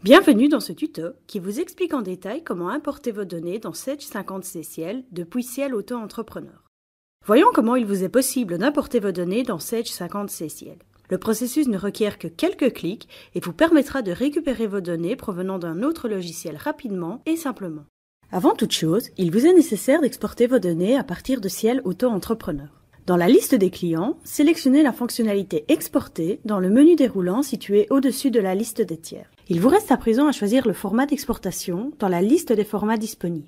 Bienvenue dans ce tuto qui vous explique en détail comment importer vos données dans Sage 50C Ciel depuis Ciel Auto-Entrepreneur. Voyons comment il vous est possible d'importer vos données dans Sage 50C Ciel. Le processus ne requiert que quelques clics et vous permettra de récupérer vos données provenant d'un autre logiciel rapidement et simplement. Avant toute chose, il vous est nécessaire d'exporter vos données à partir de Ciel Auto-Entrepreneur. Dans la liste des clients, sélectionnez la fonctionnalité Exporter dans le menu déroulant situé au-dessus de la liste des tiers. Il vous reste à présent à choisir le format d'exportation dans la liste des formats disponibles.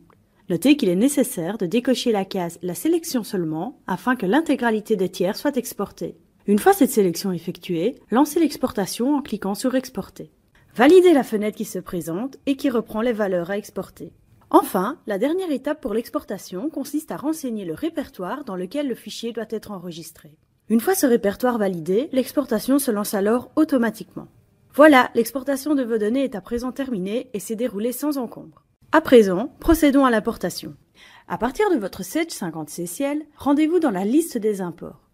Notez qu'il est nécessaire de décocher la case « La sélection seulement » afin que l'intégralité des tiers soit exportée. Une fois cette sélection effectuée, lancez l'exportation en cliquant sur « Exporter ». Validez la fenêtre qui se présente et qui reprend les valeurs à exporter. Enfin, la dernière étape pour l'exportation consiste à renseigner le répertoire dans lequel le fichier doit être enregistré. Une fois ce répertoire validé, l'exportation se lance alors automatiquement. Voilà, l'exportation de vos données est à présent terminée et s'est déroulée sans encombre. À présent, procédons à l'importation. À partir de votre Sage 50C Ciel, rendez-vous dans la liste des imports.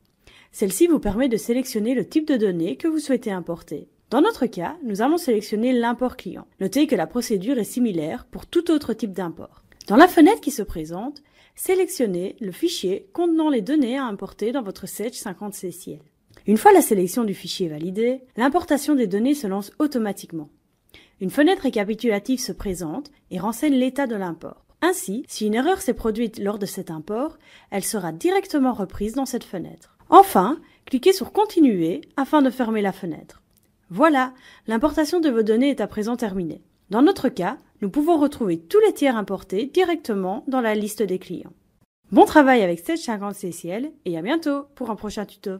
Celle-ci vous permet de sélectionner le type de données que vous souhaitez importer. Dans notre cas, nous allons sélectionner l'import client. Notez que la procédure est similaire pour tout autre type d'import. Dans la fenêtre qui se présente, sélectionnez le fichier contenant les données à importer dans votre Sage 50C Ciel. Une fois la sélection du fichier validée, l'importation des données se lance automatiquement. Une fenêtre récapitulative se présente et renseigne l'état de l'import. Ainsi, si une erreur s'est produite lors de cet import, elle sera directement reprise dans cette fenêtre. Enfin, cliquez sur Continuer afin de fermer la fenêtre. Voilà, l'importation de vos données est à présent terminée. Dans notre cas, nous pouvons retrouver tous les tiers importés directement dans la liste des clients. Bon travail avec Sage 50C Ciel et à bientôt pour un prochain tuto.